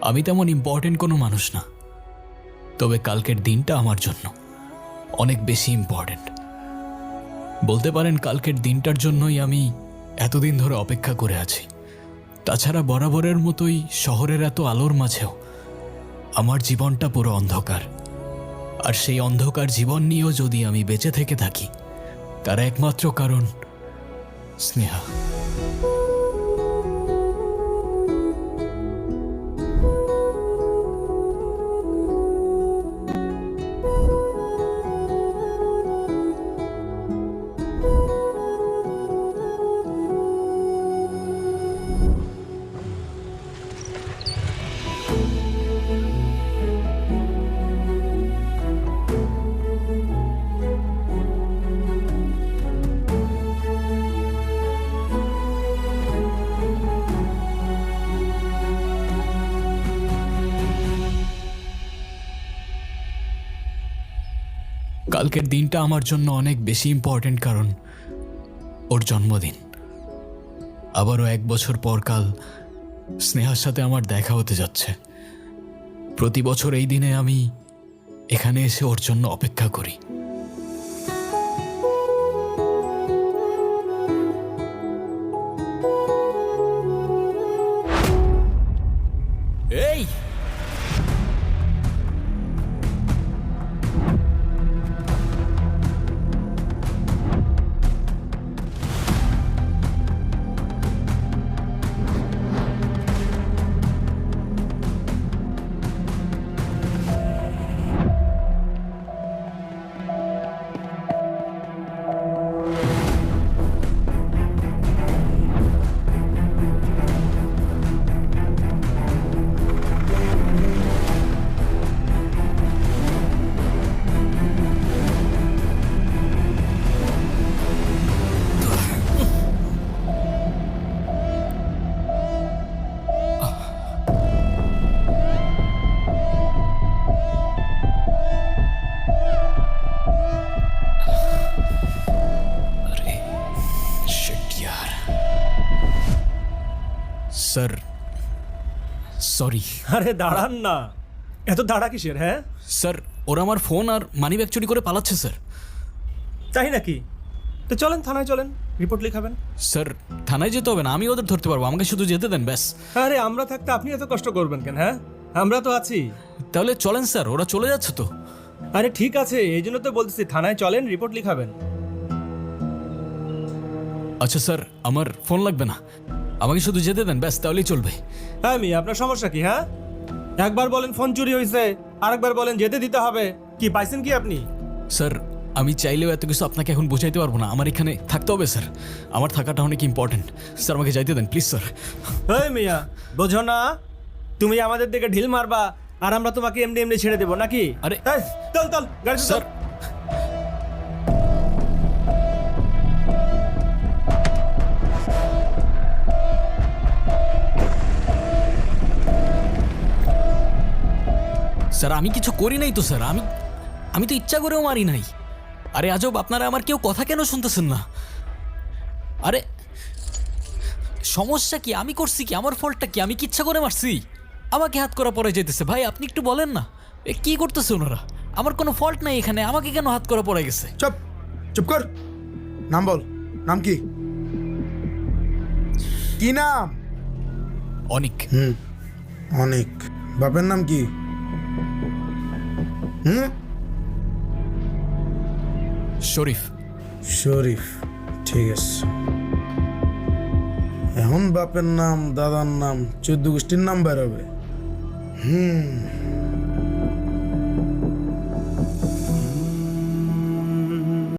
আমি তেমন ইম্পর্টেন্ট কোনো মানুষ না, তবে কালকের দিনটা আমার জন্য অনেক বেশি ইম্পর্টেন্ট। বলতে পারেন কালকের দিনটার জন্যই আমি এতদিন ধরে অপেক্ষা করে আছি। তাছাড়া বরাবরের মতোই শহরের এত আলোর মাঝেও আমার জীবনটা পুরো অন্ধকার। আর সেই অন্ধকার জীবন নিয়েও যদি আমি বেঁচে থেকে থাকি, তার একমাত্র কারণ স্নেহা। কালকের দিনটা আমার জন্য অনেক বেশি ইম্পর্টেন্ট, কারণ ওর জন্মদিন। আবারও 1 বছর পর কাল স্নেহার সাথে আমার দেখা হতে যাচ্ছে। প্রতি বছর এই দিনে আমি এখানে এসে ওর জন্য অপেক্ষা করি। এই স্যার, সরি। আরে দাঁড়ান না, এত দাঁড়া কিসের? হ্যাঁ স্যার, ওরা আমার ফোন আর মানি ব্যাগ চুরি করে পালাচ্ছে স্যার। তাই নাকি? তো চলেন থানায়, চলেন রিপোর্ট লিখাবেন। স্যার, থানায় যেতে হবে না, আমি ওদের ধরতে পারবো, আমাকে শুধু যেতে দেন ব্যাস। আরে আমরা থাকতে আপনি এত কষ্ট করবেন কেন? হ্যাঁ আমরা তো আছি। তাহলে চলেন স্যার, ওরা চলে যাচ্ছে তো। আরে ঠিক আছে, এই জন্য তো বলতেছি থানায় চলেন, রিপোর্ট লিখাবেন। আচ্ছা স্যার, আমার ফোন লাগবে না, আমাকে শুধু যেতে দেন ব্যাস, তাহলেই চলবে। হ্যাঁ আপনার সমস্যা কি? হ্যাঁ একবার বলেন ফোন চুরি হয়েছে, আরেকবার বলেন যেতে দিতে হবে। কি পাইছেন কি আপনি? স্যার, আমি চাইলেও এত কিছু আপনাকে এখন বোঝাইতে পারবো না, আমার এখানে থাকতে হবে স্যার, আমার থাকাটা অনেক ইম্পর্টেন্ট। স্যার আমাকে যাইতে দেন প্লিজ স্যার। এই মিয়া, বোঝো না তুমি আমাদের দিকে ঢিল মারবা আর আমরা তোমাকে এমনি এমনি ছেড়ে দেবো নাকি? আরে এই, চল চল গাড়িতে চল। স্যার, স্যার আমি কিছু করি নাই তো স্যার, আমি তো ইচ্ছা করেও মারি নাই। আরে আজব, আপনারা আমার কেউ কথা কেন শুনতেছেন না? আরে সমস্যা কি? আমি করছি কি? আমার ফল্টটা কি? আমি কি ইচ্ছা করে মারছি? আমাকে হাত করা পড়ে যেতেছে। ভাই আপনি একটু বলেন না, এ কি করতেছে ওনারা? আমার কোনো ফল্ট নাই এখানে, আমাকে কেন হাত করা পড়ে গেছে? চুপ চুপ কর। নাম বল, নাম কি? কি নাম? অনিক। অনেক। বাপের নাম কি? শরীফ। শরীফ, ঠিক আছে। এখন বাপের নাম, দাদার নাম, 14 গোষ্ঠীর নাম বেরোবে।